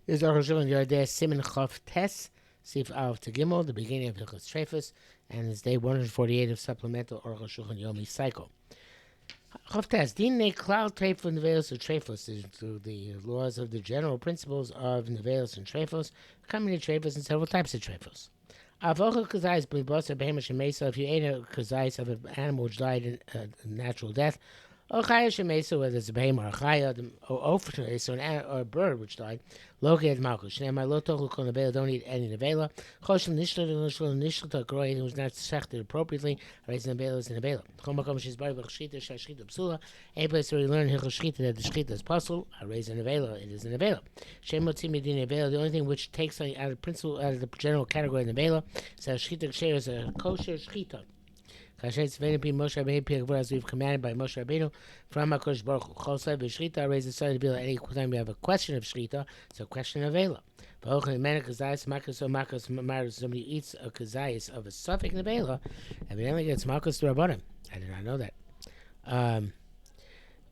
Is HaShulchan Yardeh Siman Chav Tes Sif Av Tegimel, the beginning of Hilchos Trefus, and it's day 148 of Supplemental HaShulchan Yomi Cycle. Chav Tes Din Ne Klal Trefus Nevelos or Trefus is through the laws of the general principles of Nevelos and Trefus, commonly Trefus and several types of Trefus. Avocha Kazais Blibos Behemish and Mesa, if you ate a Kazais of an animal which died in natural death, or Chaya Shemesa, whether it's a behemoth or a Chaya, or Ofra, or a bird which died, located Malkush. Shneimar Lo Tochel Kol Nevela, don't eat any Nevela. Choshen Nishlat Nishlat Groy, it was not shechted appropriately, raised Nevela is Nevela. Chomakom Shizbar Bachshita, Shashchita Psula, a place where you learn Hilchos Shchita that the Shchita is possible, I raise a Nevela, it is a Nevela. Shemot Timidin Nevela, the only thing which takes something out of principle, out of the general category of Nevela, says Shchita Ksher is a kosher Shchita. As we've commanded by Moshe Rabbeinu from HaKadosh Baruch Hu. Chosai b'shchita, raise the side of the Any time we have a question of shchita, it's a question of Vela. Somebody eats a kazayis of a suffix nevela, evidently gets malchus to Rabbanim. I did not know that.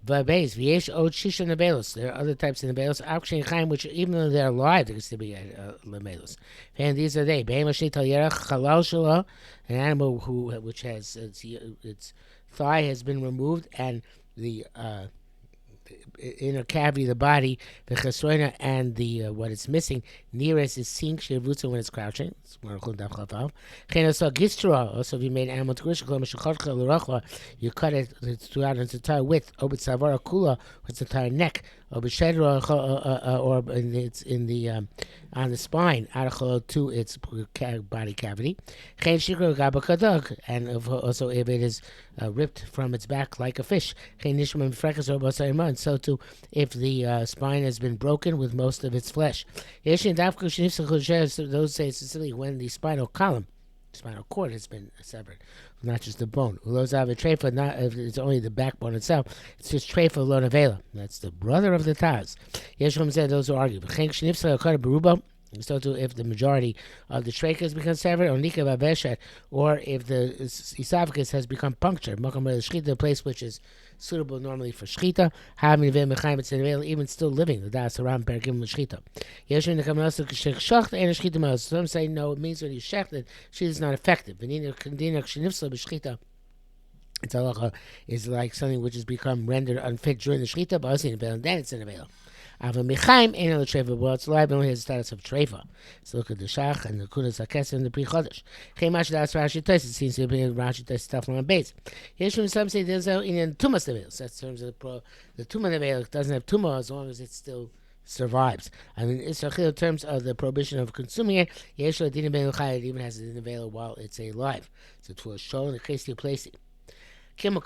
V'beis v'yesh od shisha nevelos. There are other types of nevelos. Avkshin chaim, which even though they're alive, they can still be nevelos. And these are they: behem shnital yerach chalal shelo, an animal which has its thigh has been removed and the inner cavity of the body, the chesroina, and the what it's missing nearest is sink shevutza when it's crouching. Also, if you made animal to you cut it throughout its entire width, or its entire neck, or it's in the on the spine, to its body cavity, and also if it is ripped from its back like a fish, and so too if the spine has been broken with most of its flesh. Those say specifically when the spinal cord has been severed, not just the bone. Trefa, not if it's only the backbone itself. It's just trefa lo nevela. That's the brother of the Taz. Yeshua said those who argue. So too, if the majority of the trachea has become severed, or if the esophagus has become punctured, the place which is suitable normally for shchita, even still living, the das aram perkim shchita. Some say no, it means when you shechted, shchita is not effective. It's halacha is like something which has become rendered unfit during the shchita, but then it's in a veil. Ava Michaim ain't on the trefa, well, it's live, only has the status of trefa. So look at the shach and the kudas hakes and the pre chodesh. Chemash das Rashi Tais, it seems to be Rashi Tais stuff on base. Yeshua, some say there's a in tumas neveil. That's in terms of the tuma neveil. It doesn't have tuma as long as it still survives. I mean, it's in terms of the prohibition of consuming it. Yeshua didn't be it even has it in neveil while it's alive. So to a show in the case you place it. Only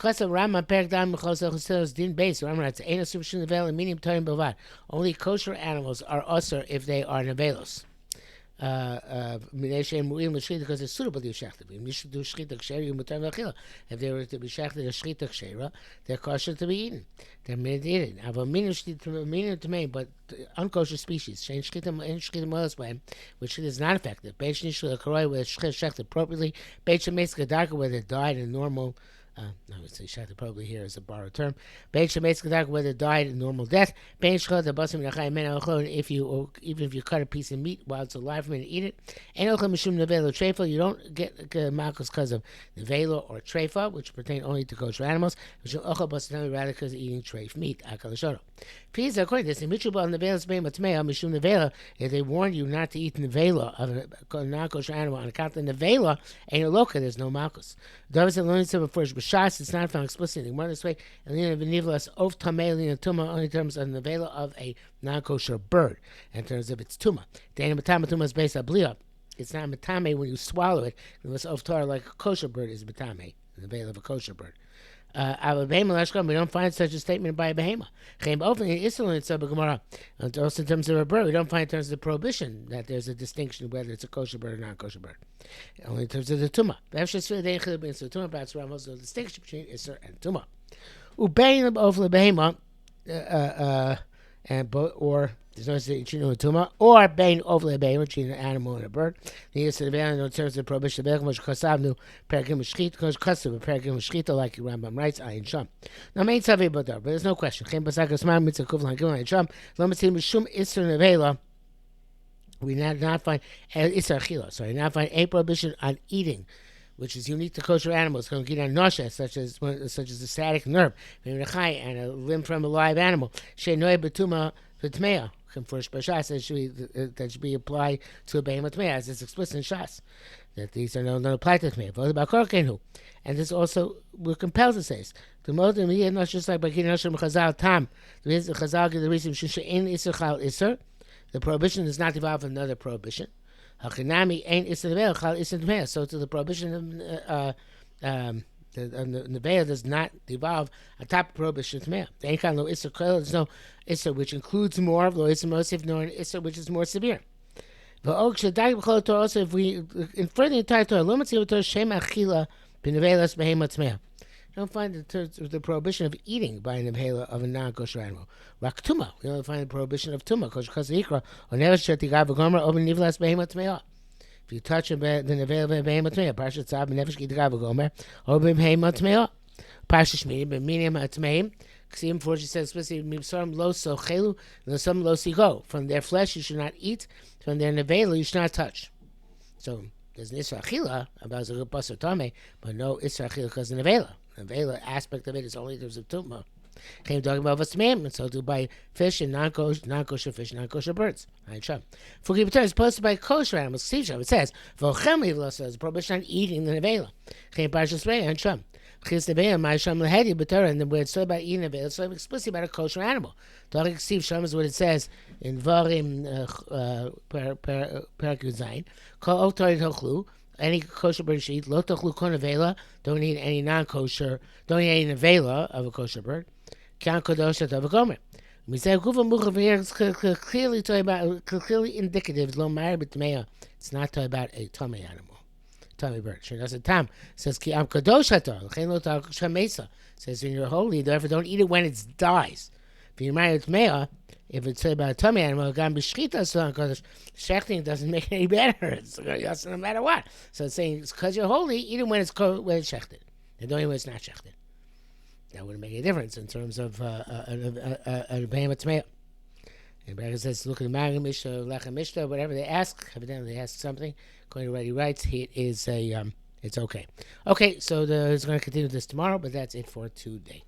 kosher animals are usher if they are nevelos. Because they're suitable to be shechted. If they were to be shechted a shchita kshera, they're kosher to be eaten. They're made to eat it. But unkosher species, which is not effective. Where it's shechted appropriately, where they died in normal. I would say shechted probably here is a borrowed term. Where they died in normal death. If you even if you cut a piece of meat while it's alive from it and eat it, you don't get malchus because of nevela or trefa, which pertain only to kosher animals. Rather because of eating treif meat. Please, according to this, if they warned you not to eat nevela of a non-kosher animal on account of nevela, ain't a loka, there's no malchus. It's not found explicitly. More this way, only in terms of nevela of a non-kosher bird, in terms of its tuma. Tuma is based on bliya. It's not matame when you swallow it. Unless oftar like a kosher bird is matame, the nevela of a kosher bird. We don't find such a statement by a behema. And also in terms of a bird, we don't find in terms of the prohibition that there's a distinction whether it's a kosher bird or non-kosher bird. Only in terms of the tumah. So tumah bats around also the distinction between isser and tumah. Ubein over the behema, or there's no between a tumah, or bein over the behema between an animal and a bird. The use of the in terms of the prohibition of the chasavnu peragim shchita, because custom of peragim shchita, like Rambam writes, ayin sham. Now, main savvy but there's no question. Chem pasakas man mitzvah kuvlan gimel ayin sham. Lo mitzvah mishum isser nevela. we not find Isser Achila. Sorry, not find a prohibition on eating, which is unique to kosher animals. Such as a static nerve, and a limb from a live animal. Sheinoi betuma v'tmeya. First by Shas that should be applied to a behemoth tmeya, as is explicit in Shas that these are not applied to tmeya. And this also we're compelled to say this. The most immediate not just like by Kinashim Chazal Tam. The reason Chazal give the reason in Isser Chal Isser. The prohibition does not evolve another prohibition. Hachinami ain't Isser Neveil Chal Isser Tmeya. So to the prohibition of the Neveil does not devolve a top prohibition Tmeya. There ain't no Isser Kol. There's no Isser which includes more of lo Isser Mosif, nor an Isser which is more severe. Also, if we infer the entire Torah, lo Matzih Torah Shem Achila b'Neveilas Behemoth Tmeya. You don't find the prohibition of eating by an inhaler of a non-kosher animal. Rak tuma. You don't find the prohibition of tuma. If you touch the nevel of a behemoth tmeya, parshat tzav b'nefesh k'tigav v'gomer, or b'behemoth tmeya, parshat shmini b'minim atmeim. K'sim for she says specifically mibsarim lo sochelu and some lo sigo. From their flesh you should not eat. From their nevel you should not touch. So there's an isra achila about the basar tameh, but no isra achila because the nevela. The nevela aspect of it is only in terms of tumah. Came talking about v'smeim, and so do by fish and non-kosher fish, non-kosher birds. Right, sure. For kibbutz is posted by kosher animals. See, it says v'ochem ivla says prohibition on eating the nevela. Came parshas rei and sham. Chis nevela my sham lehedi b'torah, and the word so about eating nevela, so explicitly about a kosher animal. Talking Steve Sham is what it says in Varim Perak Zayin. Kol otorid hochlu. Any kosher bird should eat. Lo tochlu kon nevela. Don't eat any non-kosher. Don't eat any nevela of a kosher bird. Can't kadosh of a gomer. We say gufa muchav here is clearly talking about clearly indicative. Lo ma'ir b'tmeya. It's not talking about a tummy animal, tummy bird. Sure doesn't tam says ki am kadosh hator. L'chein lo ta'akush hamesa says when you're holy, therefore don't eat it when it dies. If you're married tmeya, if it's about a tummy animal, gam b'shchita so kadosh. Shechting doesn't make it any better. It's no matter what. So it's saying it's because you're holy, eat it when it's shechted, and don't eat when it's not shechted. That wouldn't make a difference in terms of a behemoth tmeya. And Braga says, look at the Magam Mishnah, Lechem Mishnah, whatever they ask. Evidently, they ask something. According to what he writes, it is it's okay. Okay, so it's going to continue this tomorrow, but that's it for today.